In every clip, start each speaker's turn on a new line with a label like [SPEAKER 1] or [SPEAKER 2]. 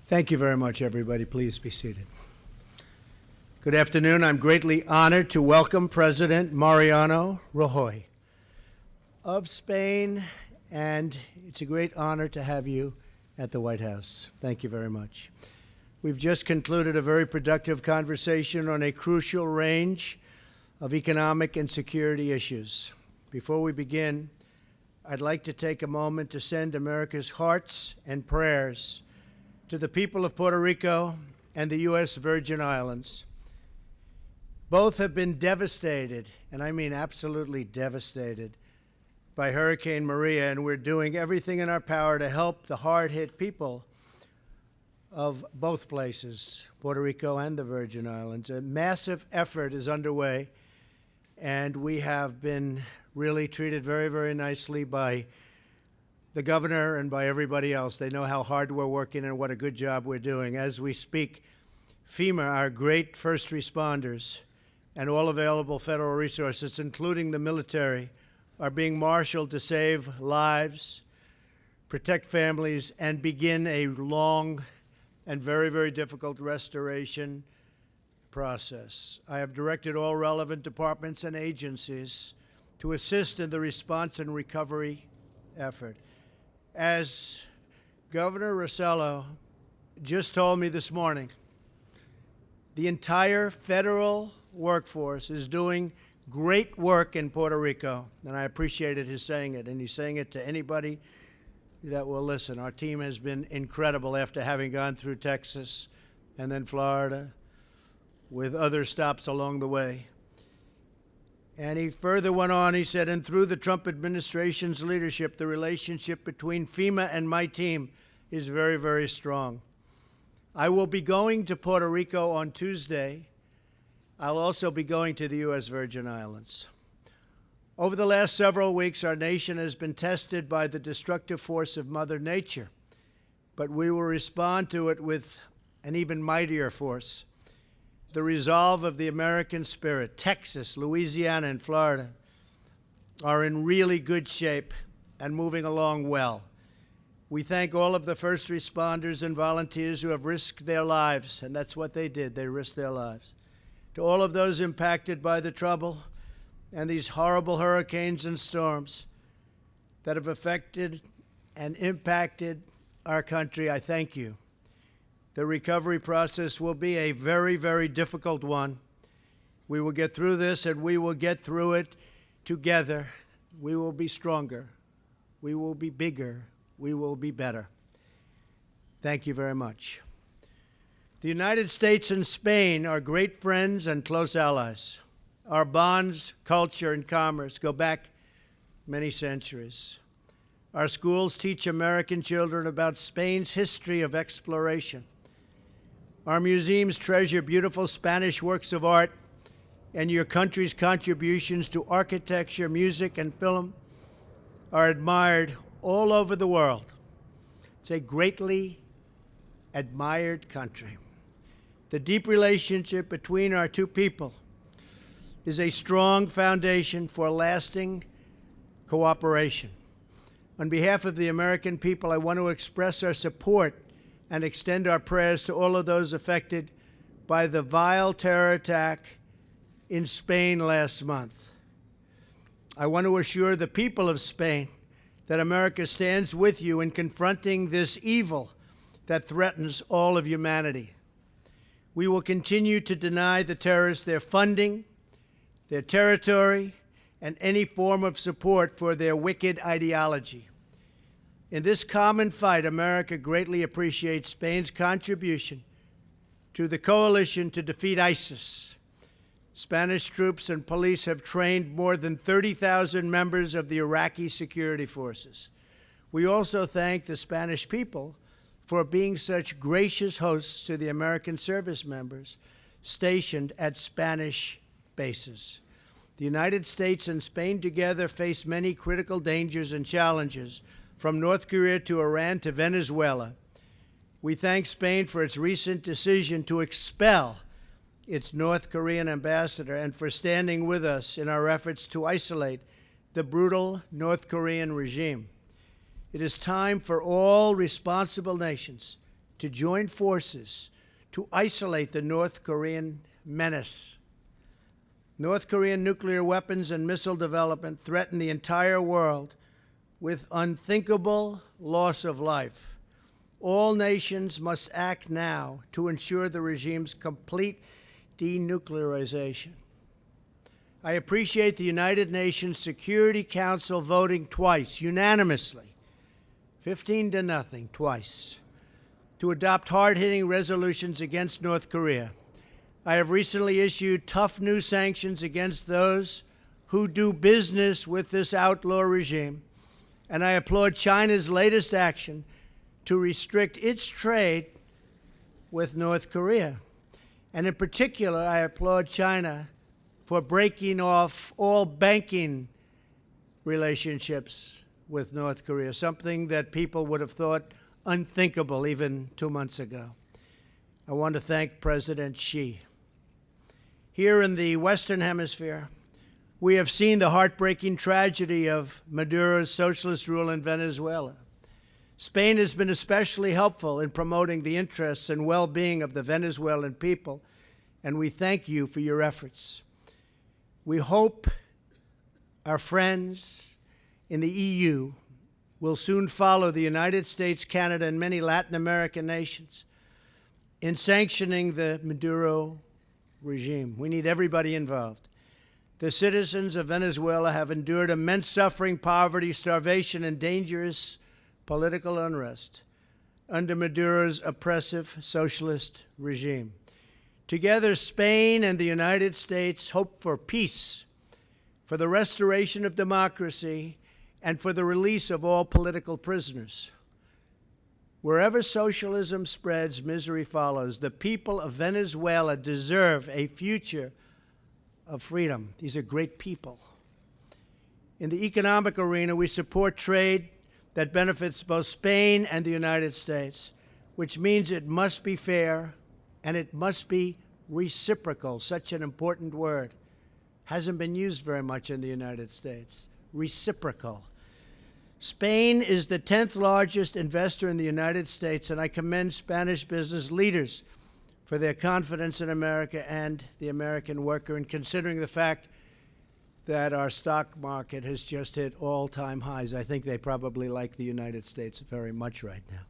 [SPEAKER 1] Thank you very much, everybody. Please be seated. Good afternoon. I'm greatly honored to welcome President Mariano Rajoy of Spain, and it's a great honor to have you at the White House. Thank you very much. We've just concluded a very productive conversation on a crucial range of economic and security issues. Before we begin, I'd like to take a moment to send America's hearts and prayers to the people of Puerto Rico and the U.S. Virgin Islands. Both have been devastated, and I mean absolutely devastated, by Hurricane Maria, and we're doing everything in our power to help the hard-hit people of both places, Puerto Rico and the Virgin Islands. A massive effort is underway, and we have been really treated very, very nicely by the governor and by everybody else. They know how hard we're working and what a good job we're doing. As we speak, FEMA, our great first responders, and all available federal resources, including the military, are being marshaled to save lives, protect families, and begin a long and very, very difficult restoration process. I have directed all relevant departments and agencies to assist in the response and recovery effort. As Governor Rossello just told me this morning, the entire federal workforce is doing great work in Puerto Rico, and I appreciated his saying it, and he's saying it to anybody that will listen. Our team has been incredible after having gone through Texas and then Florida with other stops along the way. And he further went on, he said, and through the Trump administration's leadership, the relationship between FEMA and my team is very, very strong. I will be going to Puerto Rico on Tuesday. I'll also be going to the U.S. Virgin Islands. Over the last several weeks, our nation has been tested by the destructive force of Mother Nature, but we will respond to it with an even mightier force. The resolve of the American spirit. Texas, Louisiana, and Florida are in really good shape and moving along well. We thank all of the first responders and volunteers who have risked their lives, and that's what they did. They risked their lives. To all of those impacted by the trouble and these horrible hurricanes and storms that have affected and impacted our country, I thank you. The recovery process will be a very, very difficult one. We will get through this, and we will get through it together. We will be stronger. We will be bigger. We will be better. Thank you very much. The United States and Spain are great friends and close allies. Our bonds, culture, and commerce go back many centuries. Our schools teach American children about Spain's history of exploration. Our museums treasure beautiful Spanish works of art, and your country's contributions to architecture, music, and film are admired all over the world. It's a greatly admired country. The deep relationship between our two people is a strong foundation for lasting cooperation. On behalf of the American people, I want to express our support and extend our prayers to all of those affected by the vile terror attack in Spain last month. I want to assure the people of Spain that America stands with you in confronting this evil that threatens all of humanity. We will continue to deny the terrorists their funding, their territory, and any form of support for their wicked ideology. In this common fight, America greatly appreciates Spain's contribution to the coalition to defeat ISIS. Spanish troops and police have trained more than 30,000 members of the Iraqi security forces. We also thank the Spanish people for being such gracious hosts to the American service members stationed at Spanish bases. The United States and Spain together face many critical dangers and challenges, from North Korea to Iran to Venezuela. We thank Spain for its recent decision to expel its North Korean ambassador and for standing with us in our efforts to isolate the brutal North Korean regime. It is time for all responsible nations to join forces to isolate the North Korean menace. North Korean nuclear weapons and missile development threaten the entire world with unthinkable loss of life. All nations must act now to ensure the regime's complete denuclearization. I appreciate the United Nations Security Council voting twice, unanimously, 15-0, twice, to adopt hard-hitting resolutions against North Korea. I have recently issued tough new sanctions against those who do business with this outlaw regime, and I applaud China's latest action to restrict its trade with North Korea. And in particular, I applaud China for breaking off all banking relationships with North Korea, something that people would have thought unthinkable even 2 months ago. I want to thank President Xi. Here in the Western Hemisphere, we have seen the heartbreaking tragedy of Maduro's socialist rule in Venezuela. Spain has been especially helpful in promoting the interests and well-being of the Venezuelan people, and we thank you for your efforts. We hope our friends in the EU will soon follow the United States, Canada, and many Latin American nations in sanctioning the Maduro regime. We need everybody involved. The citizens of Venezuela have endured immense suffering, poverty, starvation, and dangerous political unrest under Maduro's oppressive socialist regime. Together, Spain and the United States hope for peace, for the restoration of democracy, and for the release of all political prisoners. Wherever socialism spreads, misery follows. The people of Venezuela deserve a future of freedom. These are great people. In the economic arena, we support trade that benefits both Spain and the United States, which means it must be fair and it must be reciprocal, such an important word. Hasn't been used very much in the United States. Reciprocal. Spain is the 10th largest investor in the United States, and I commend Spanish business leaders for their confidence in America and the American worker, and considering the fact that our stock market has just hit all-time highs. I think they probably like the United States very much right now.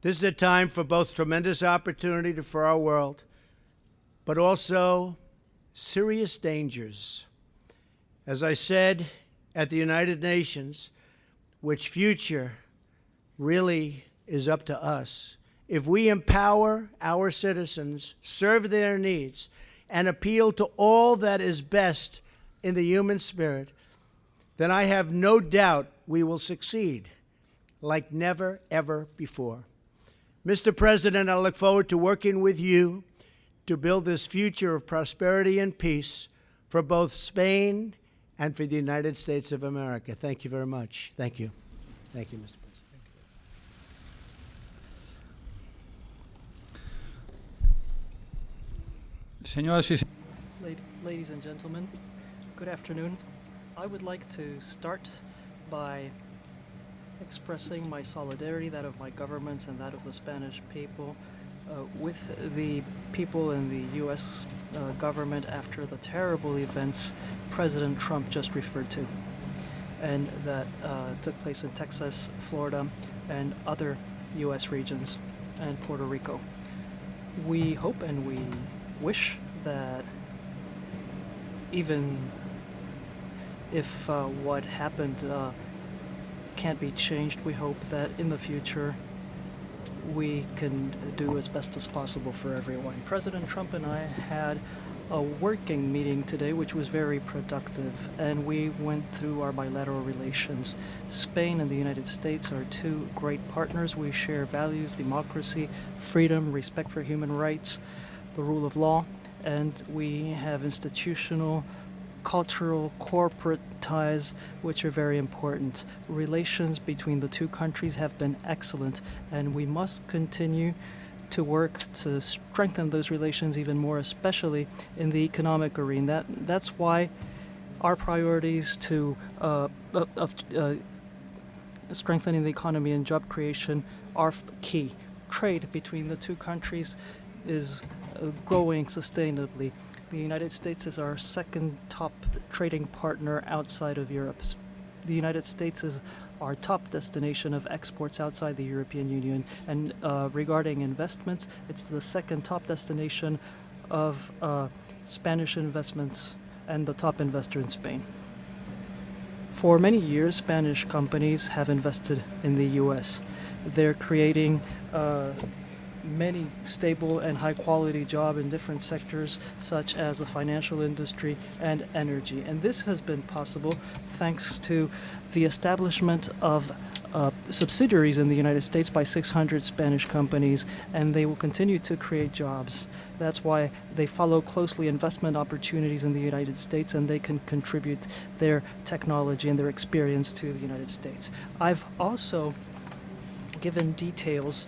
[SPEAKER 1] This is a time for both tremendous opportunity for our world, but also serious dangers. As I said at the United Nations, which future really is up to us. If we empower our citizens, serve their needs, and appeal to all that is best in the human spirit, then I have no doubt we will succeed like never, ever before. Mr. President, I look forward to working with you to build this future of prosperity and peace for both Spain and for the United States of America. Thank you very much. Thank you. Thank you, Mr.
[SPEAKER 2] President.
[SPEAKER 3] Ladies and gentlemen, good afternoon. I would like to start by expressing my solidarity, that of my government and that of the Spanish people, with the people in the U.S. Government after the terrible events President Trump just referred to, and that took place in Texas, Florida, and other U.S. regions, and Puerto Rico. We hope and we wish that even if what happened can't be changed, we hope that in the future we can do as best as possible for everyone. President Trump and I had a working meeting today which was very productive, and we went through our bilateral relations. Spain and the United States are two great partners. We share values, democracy, freedom, respect for human rights, the rule of law, and we have institutional, cultural, corporate ties which are very important. Relations between the two countries have been excellent, and we must continue to work to strengthen those relations even more, especially in the economic arena. That's why our priorities to strengthening the economy and job creation are key. trade between the two countries is growing sustainably. The United States is our second top trading partner outside of Europe. The United States is our top destination of exports outside the European Union. And regarding investments, it's the second top destination of Spanish investments and the top investor in Spain. For many years, Spanish companies have invested in the U.S. They're creating many stable and high-quality jobs in different sectors, such as the financial industry and energy. And this has been possible thanks to the establishment of subsidiaries in the United States by 600 Spanish companies, and they will continue to create jobs. That's why they follow closely investment opportunities in the United States, and they can contribute their technology and their experience to the United States. I've also given details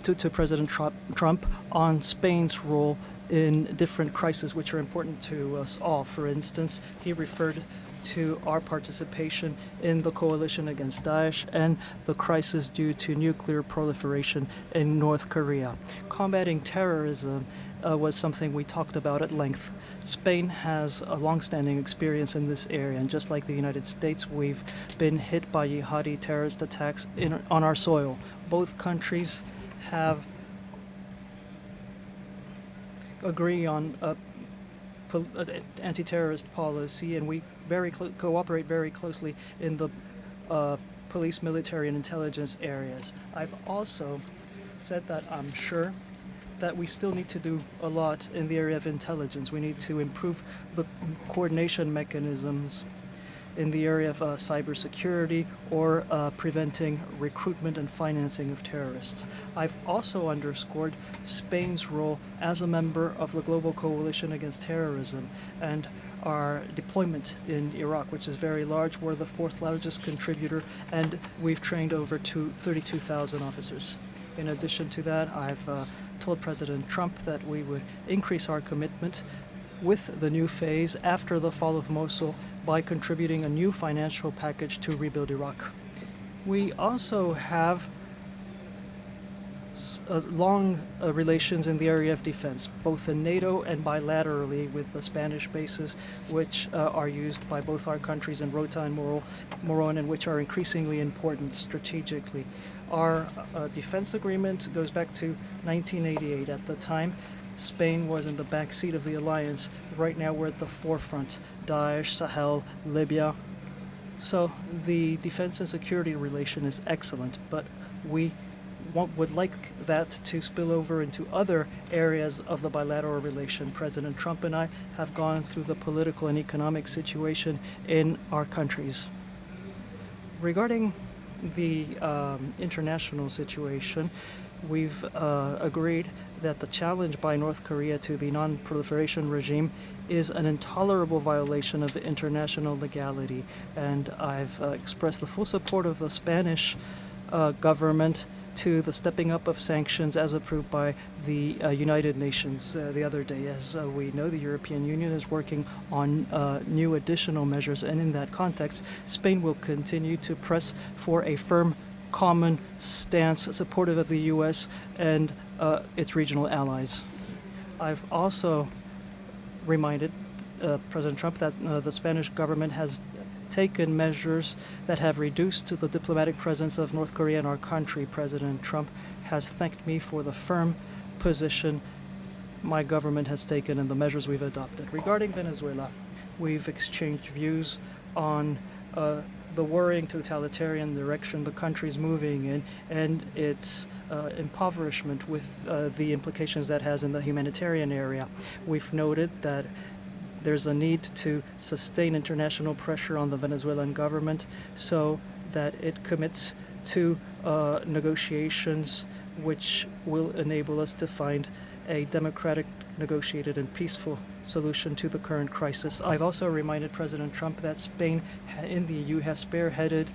[SPEAKER 3] to President Trump on Spain's role in different crises which are important to us all. For instance, he referred to our participation in the coalition against Daesh and the crisis due to nuclear proliferation in North Korea. Combating terrorism was something we talked about at length. Spain has a long-standing experience in this area, and just like the United States, we've been hit by jihadi terrorist attacks on our soil. Both countries have agree on anti-terrorist policy, and we cooperate very closely in the police, military, and intelligence areas. I've also said that I'm sure that we still need to do a lot in the area of intelligence. We need to improve the coordination mechanisms in the area of cybersecurity or preventing recruitment and financing of terrorists. I've also underscored Spain's role as a member of the global coalition against terrorism and our deployment in Iraq, which is very large. We're the fourth largest contributor, and we've trained over 32,000 officers. In addition to that, I've told President Trump that we would increase our commitment with the new phase after the fall of Mosul by contributing a new financial package to rebuild Iraq. We also have long relations in the area of defense, both in NATO and bilaterally with the Spanish bases, which are used by both our countries in Rota and Moron, and which are increasingly important strategically. Our defense agreement goes back to 1988. At the time, Spain was in the back seat of the alliance. Right now, we're at the forefront. Daesh, Sahel, Libya. So the defense and security relation is excellent, but we would like that to spill over into other areas of the bilateral relation. President Trump and I have gone through the political and economic situation in our countries. Regarding the international situation, we've agreed that the challenge by North Korea to the non-proliferation regime is an intolerable violation of international legality, and I've expressed the full support of the Spanish government to the stepping up of sanctions as approved by the United Nations the other day. As we know, the European Union is working on new additional measures, and in that context, Spain will continue to press for a firm common stance supportive of the U.S. and its regional allies. I've also reminded President Trump that the Spanish government has taken measures that have reduced the diplomatic presence of North Korea in our country. President Trump has thanked me for the firm position my government has taken and the measures we've adopted. Regarding Venezuela, we've exchanged views on the worrying totalitarian direction the country's moving in and its impoverishment with the implications that has in the humanitarian area. We've noted that there's a need to sustain international pressure on the Venezuelan government so that it commits to negotiations which will enable us to find a democratic, negotiated, and peaceful solution to the current crisis. I've also reminded President Trump that Spain in the EU has spearheaded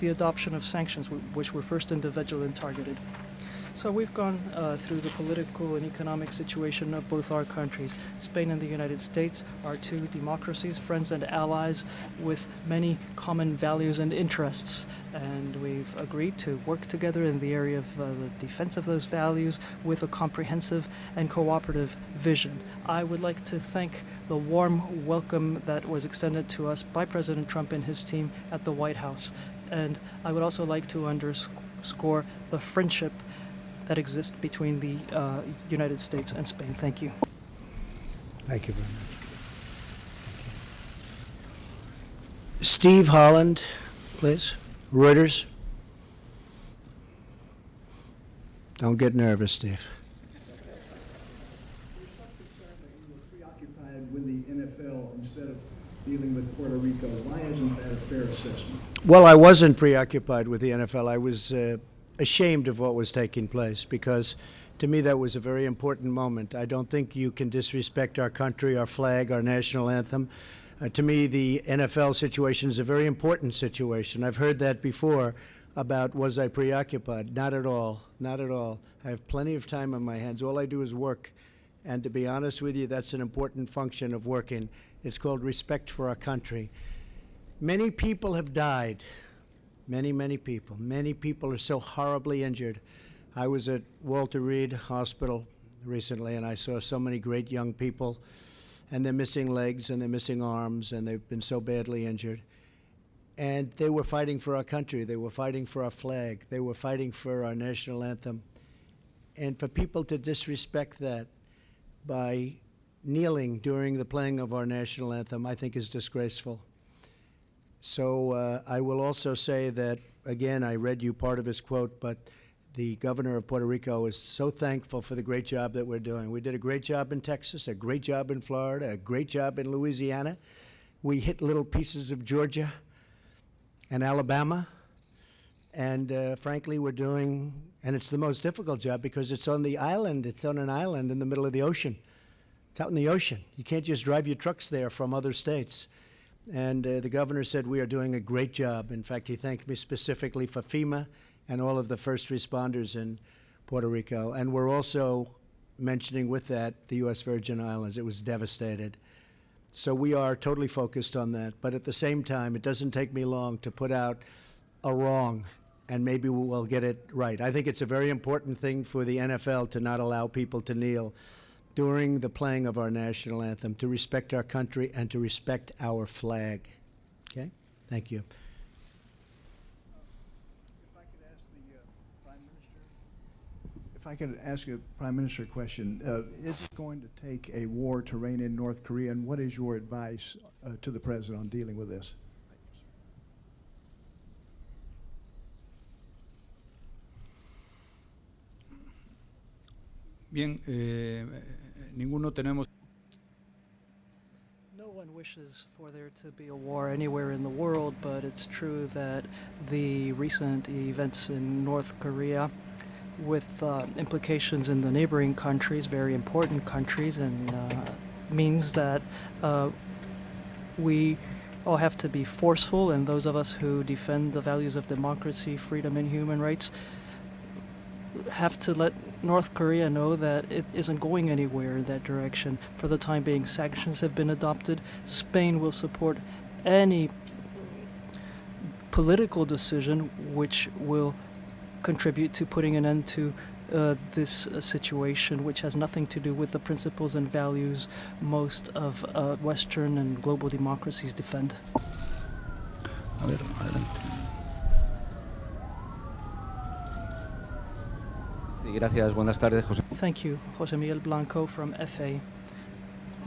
[SPEAKER 3] the adoption of sanctions, which were first individual and targeted. So we've gone through the political and economic situation of both our countries. Spain and the United States are two democracies, friends and allies with many common values and interests. And we've agreed to work together in the area of the defense of those values with a comprehensive and cooperative vision. I would like to thank the warm welcome that was extended to us by President Trump and his team at the White House. And I would also like to underscore the friendship that exists between the United States and Spain. Thank you.
[SPEAKER 1] Thank you very much. Steve Holland, please. Reuters. Don't get nervous, Steve.
[SPEAKER 4] Preoccupied with the NFL instead of dealing with Puerto Rico. Why isn't that a fair assessment?
[SPEAKER 1] Well, I wasn't preoccupied with the NFL. I was ashamed of what was taking place because to me that was a very important moment. I don't think you can disrespect our country, our flag, our national anthem. To me, the NFL situation is a very important situation. I've heard that before about was I preoccupied. Not at all. Not at all. I have plenty of time on my hands. All I do is work. And to be honest with you, that's an important function of working. It's called respect for our country. Many people have died. Many people. Many people are so horribly injured. I was at Walter Reed Hospital recently, and I saw so many great young people, and they're missing legs, and they're missing arms, and they've been so badly injured. And they were fighting for our country. They were fighting for our flag. They were fighting for our national anthem. And for people to disrespect that by kneeling during the playing of our national anthem, I think is disgraceful. So I will also say that, again, I read you part of his quote, but the governor of Puerto Rico is so thankful for the great job that we're doing. We did a great job in Texas, a great job in Florida, a great job in Louisiana. We hit little pieces of Georgia and Alabama. And frankly, we're doing, and it's the most difficult job because it's on the island. It's on an island in the middle of the ocean. It's out in the ocean. You can't just drive your trucks there from other states. And the governor said we are doing a great job. In fact, he thanked me specifically for FEMA and all of the first responders in Puerto Rico. And we're also mentioning with that the U.S. Virgin Islands. It was devastated. So we are totally focused on that. But at the same time, it doesn't take me long to put out a wrong, and maybe we'll get it right. I think it's a very important thing for the NFL to not allow people to kneel during the playing of our national anthem, to respect our country and to respect our flag. Okay? Thank you.
[SPEAKER 4] If I could ask a Prime Minister question, is it going to take a war to rein in North Korea, and what is your advice to the President on dealing with this?
[SPEAKER 2] Bien, ninguno tenemos.
[SPEAKER 3] No one wishes for there to be a war anywhere in the world, but it's true that the recent events in North Korea, with implications in the neighboring countries, very important countries, and means that we all have to be forceful, and those of us who defend the values of democracy, freedom, and human rights have to let North Korea know that it isn't going anywhere in that direction. For the time being, sanctions have been adopted. Spain will support any political decision which will contribute to putting an end to this situation, which has nothing to do with the principles and values most of Western and global democracies defend.
[SPEAKER 2] A ver, adelante.
[SPEAKER 5] Sí, gracias. Buenas tardes, José.
[SPEAKER 3] Thank you, Jose Miguel Blanco from FA.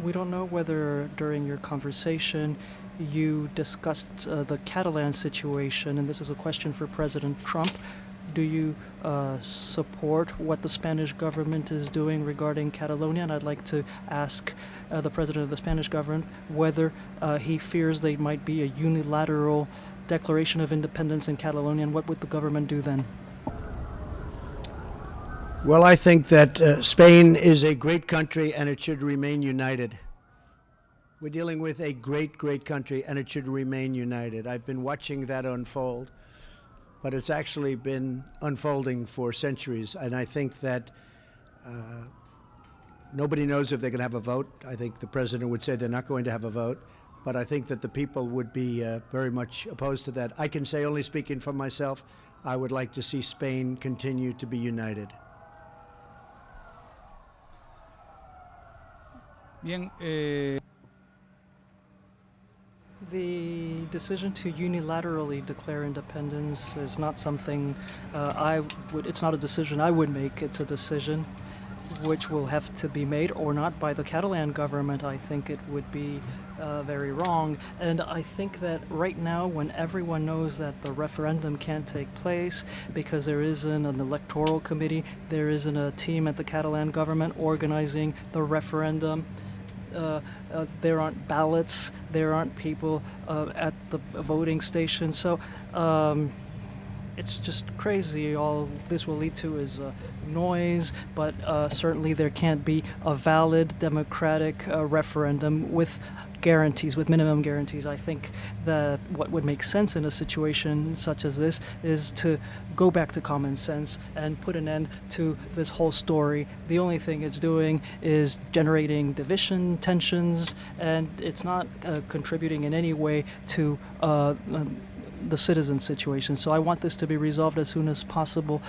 [SPEAKER 3] We don't know whether during your conversation you discussed the Catalan situation, and this is a question for President Trump. Do you support what the Spanish government is doing regarding Catalonia? And I'd like to ask the president of the Spanish government whether he fears there might be a unilateral declaration of independence in Catalonia, and what would the government do then?
[SPEAKER 1] Well, I think that Spain is a great country and it should remain united. We're dealing with a great country and it should remain united. I've been watching that unfold. but it's actually been unfolding for centuries. And I think that nobody knows if they're going to have a vote. I think the president would say they're not going to have a vote, but I think that the people would be very much opposed to that. I can say, only speaking for myself, I would like to see Spain continue to be united.
[SPEAKER 2] Bien,
[SPEAKER 3] The decision to unilaterally declare independence is not something it's not a decision I would make. It's a decision which will have to be made or not by the Catalan government. I think it would be very wrong. And I think that right now, when everyone knows that the referendum can't take place because there isn't an electoral committee, there isn't a team at the Catalan government organizing the referendum, there aren't ballots, there aren't people at the voting station. So it's just crazy. All this will lead to is noise, but certainly there can't be a valid democratic referendum with guarantees, with minimum guarantees. I think that what would make sense in a situation such as this is to go back to common sense and put an end to this whole story. The only thing it's doing is generating division, tensions, and it's not contributing in any way to the citizen situation. So I want this to be resolved as soon as possible.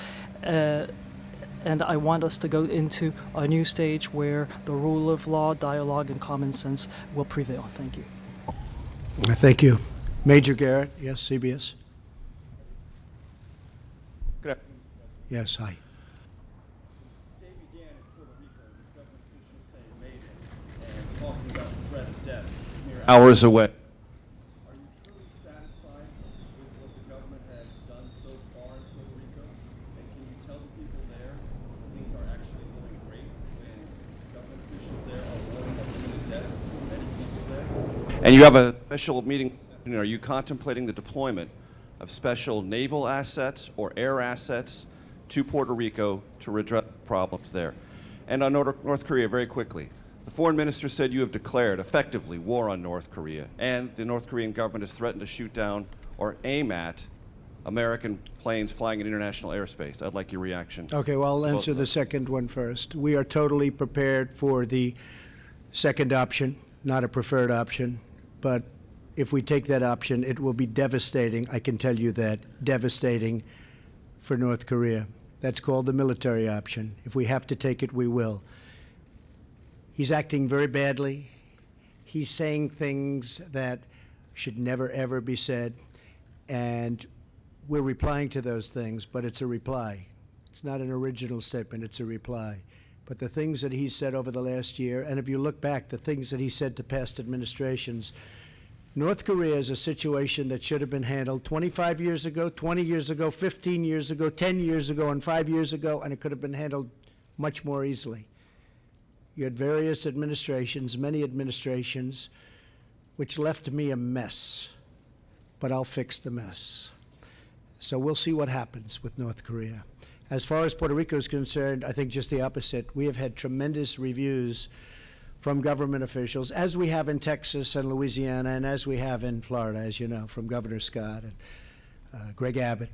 [SPEAKER 3] And I want us to go into a new stage where the rule of law, dialogue, and common sense will prevail. Thank you.
[SPEAKER 1] Thank you. Major Garrett, yes, CBS.
[SPEAKER 6] Good afternoon.
[SPEAKER 1] Yes, hi.
[SPEAKER 6] Day began in Puerto Rico with government officials saying mayday and talking about the threat of death mere hours away. Are you truly satisfied with what the government has done so far in Puerto Rico? And can you tell the people there things are actually going great when government officials there are warning of imminent death for many people there? And you have a special meeting. Are you contemplating the deployment of special naval assets or air assets to Puerto Rico to address problems there? And on North Korea, very quickly, the foreign minister said you have declared effectively war on North Korea, and the North Korean government has threatened to shoot down or aim at American planes flying in international airspace. I'd like your reaction.
[SPEAKER 1] Okay, well, I'll
[SPEAKER 6] Both
[SPEAKER 1] answer
[SPEAKER 6] of
[SPEAKER 1] the
[SPEAKER 6] them.
[SPEAKER 1] second one first. We are totally prepared for the second option, not a preferred option, but if we take that option, it will be devastating, I can tell you that, devastating for North Korea. That's called the military option. If we have to take it, we will. He's acting very badly. He's saying things that should never, ever be said, and we're replying to those things, but it's a reply. It's not an original statement, it's a reply. But the things that he said over the last year, and if you look back, the things that he said to past administrations, North Korea is a situation that should have been handled 25 years ago, 20 years ago, 15 years ago, 10 years ago, and 5 years ago, and it could have been handled much more easily. You had various administrations, many administrations, which left me a mess, but I'll fix the mess. So we'll see what happens with North Korea. As far as Puerto Rico is concerned, I think just the opposite. We have had tremendous reviews from government officials, as we have in Texas and Louisiana, and as we have in Florida, as you know, from Governor Scott and Greg Abbott,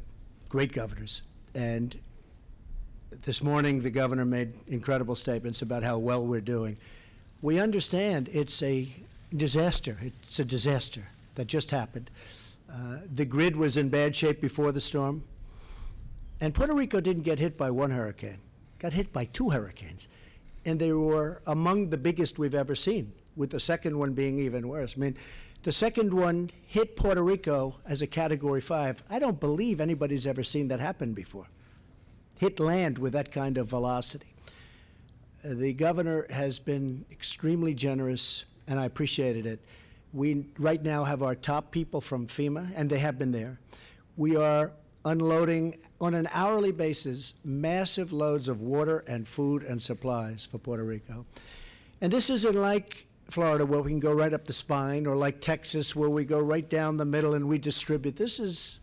[SPEAKER 1] great governors. And this morning, the governor made incredible statements about how well we're doing. We understand it's a disaster. It's a disaster that just happened. The grid was in bad shape before the storm. And Puerto Rico didn't get hit by one hurricane, got hit by 2 hurricanes. And they were among the biggest we've ever seen, with the second one being even worse. I mean, the second one hit Puerto Rico as a Category 5. I don't believe anybody's ever seen that happen before. Hit land with that kind of velocity. The governor has been extremely generous, and I appreciated it. We right now have our top people from FEMA, and they have been there. We are unloading on an hourly basis massive loads of water and food and supplies for Puerto Rico. And this isn't like Florida where we can go right up the spine, or like Texas where we go right down the middle and we distribute. This is,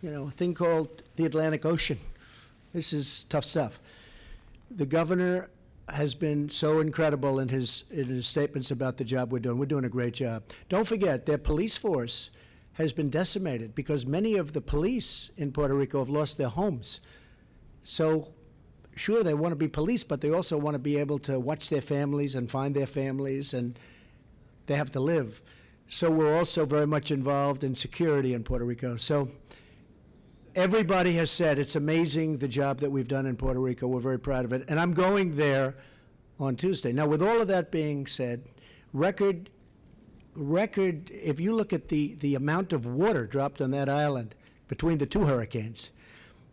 [SPEAKER 1] a thing called the Atlantic Ocean. This is tough stuff. The governor has been so incredible in his statements about the job we're doing. We're doing a great job. Don't forget, their police force, has been decimated because many of the police in Puerto Rico have lost their homes. So sure, they want to be police, but they also want to be able to watch their families and find their families, and they have to live. So we're also very much involved in security in Puerto Rico. So everybody has said it's amazing the job that we've done in Puerto Rico. We're very proud of it. And I'm going there on Tuesday. Now, with all of that being said, record, if you look at the amount of water dropped on that island between the two hurricanes,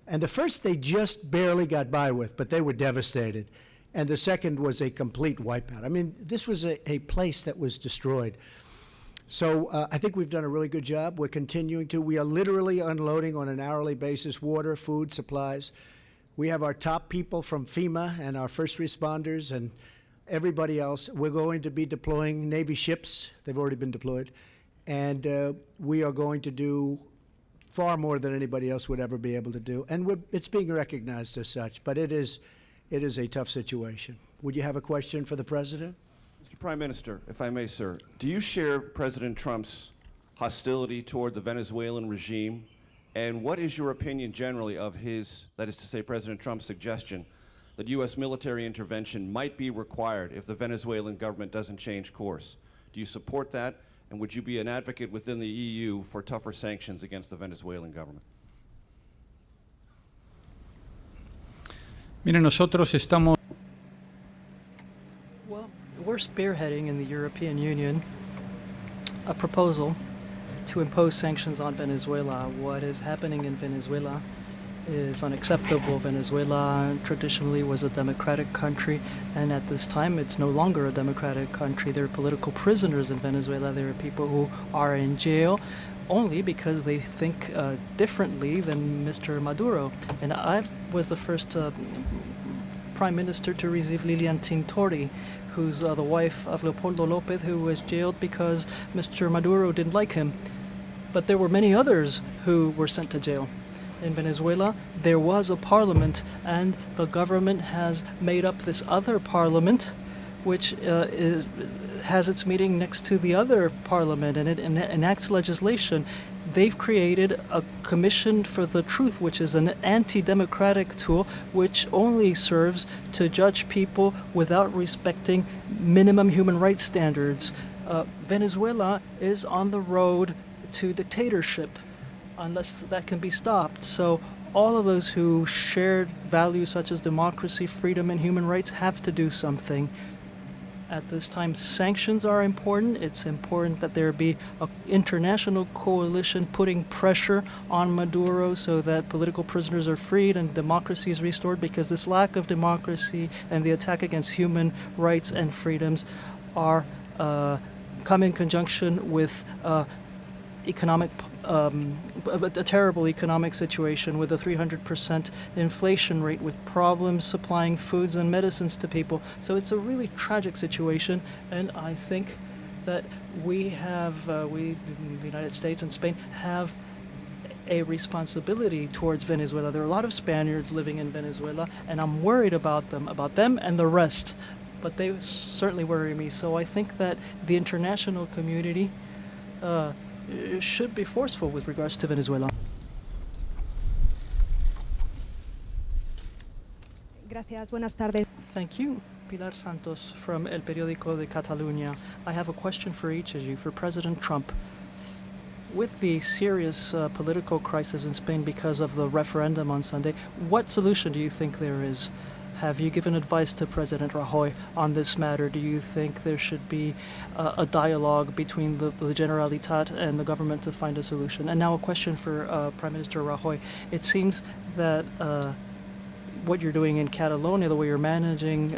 [SPEAKER 1] and the first they just barely got by with, but they were devastated. And the second was a complete wipeout. I mean, this was a place that was destroyed. So I think we've done a really good job. We're continuing to. We are literally unloading on an hourly basis water, food, supplies. We have our top people from FEMA and our first responders and everybody else. We're going to be deploying Navy ships. They've already been deployed. And we are going to do far more than anybody else would ever be able to do. And it's being recognized as such. But it is a tough situation. Would you have a question for the President?
[SPEAKER 6] Mr. Prime Minister, if I may, sir, do you share President Trump's hostility toward the Venezuelan regime? And what is your opinion generally of his, that is to say, President Trump's suggestion that U.S. military intervention might be required if the Venezuelan government doesn't change course? Do you support that? And would you be an advocate within the EU for tougher sanctions against the Venezuelan government?
[SPEAKER 2] Mire, nosotros estamos...
[SPEAKER 3] Well, we're spearheading in the European Union a proposal to impose sanctions on Venezuela. What is happening in Venezuela is unacceptable. Venezuela traditionally was a democratic country, and at this time it's no longer a democratic country. There are political prisoners in Venezuela. There are people who are in jail only because they think differently than Mr. Maduro. And I was the first prime minister to receive Lilian Tintori, who's the wife of Leopoldo Lopez, who was jailed because Mr. Maduro didn't like him. But there were many others who were sent to jail. In Venezuela, there was a parliament, and the government has made up this other parliament, which has its meeting next to the other parliament, and it enacts legislation. They've created a commission for the truth, which is an anti-democratic tool, which only serves to judge people without respecting minimum human rights standards. Venezuela is on the road to dictatorship unless that can be stopped. So all of those who share values such as democracy, freedom, and human rights have to do something. At this time, sanctions are important. It's important that there be an international coalition putting pressure on Maduro so that political prisoners are freed and democracy is restored, because this lack of democracy and the attack against human rights and freedoms are come in conjunction with a terrible economic situation with a 300% inflation rate, with problems supplying foods and medicines to people. So it's a really tragic situation, and I think that we in the United States and Spain have a responsibility towards Venezuela. There are a lot of Spaniards living in Venezuela, and I'm worried about them and the rest, but they certainly worry me. So I think that the international community should be forceful with regards to Venezuela.
[SPEAKER 7] Gracias, buenas tardes.
[SPEAKER 3] Thank you. Pilar Santos from El Periódico de Catalunya. I have a question for each of you. For President Trump, with the serious political crisis in Spain because of the referendum on Sunday, what solution do you think there is? Have you given advice to President Rajoy on this matter? Do you think there should be a dialogue between the Generalitat and the government to find a solution? And now a question for Prime Minister Rajoy. It seems that what you're doing in Catalonia, the way you're managing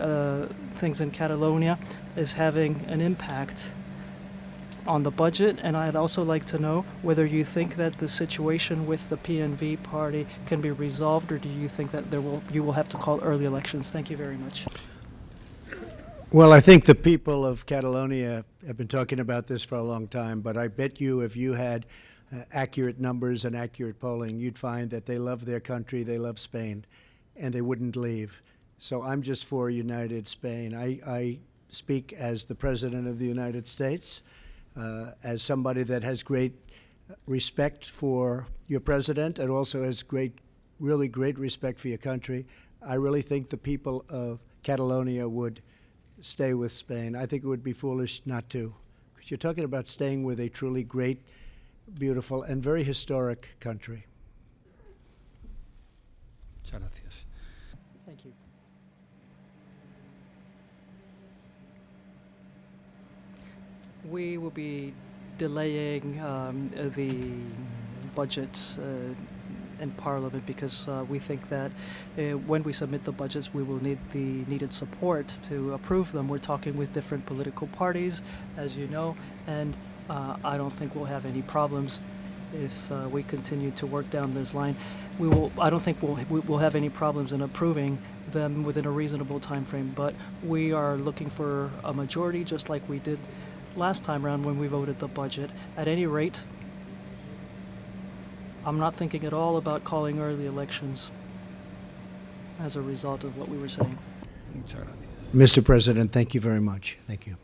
[SPEAKER 3] things in Catalonia, is having an impact on the budget, and I'd also like to know whether you think that the situation with the PNV party can be resolved, or do you think that you will have to call early elections? Thank you very much.
[SPEAKER 1] Well, I think the people of Catalonia have been talking about this for a long time, but I bet you if you had accurate numbers and accurate polling, you'd find that they love their country, they love Spain, and they wouldn't leave. So I'm just for united Spain. I speak as the President of the United States, as somebody that has great respect for your president and also has really great respect for your country, I really think the people of Catalonia would stay with Spain. I think it would be foolish not to, because you're talking about staying with a truly great, beautiful, and very historic country.
[SPEAKER 2] Muchas gracias.
[SPEAKER 3] Thank you. We will be delaying the budget in Parliament because we think that when we submit the budgets, we will need the needed support to approve them. We're talking with different political parties, as you know, and I don't think we'll have any problems if we continue to work down this line. I don't think we'll have any problems in approving them within a reasonable time frame, but we are looking for a majority just like we did last time around when we voted the budget. At any rate, I'm not thinking at all about calling early elections as a result of what we were saying.
[SPEAKER 2] Muchas gracias.
[SPEAKER 1] Mr. President, thank you very much. Thank you.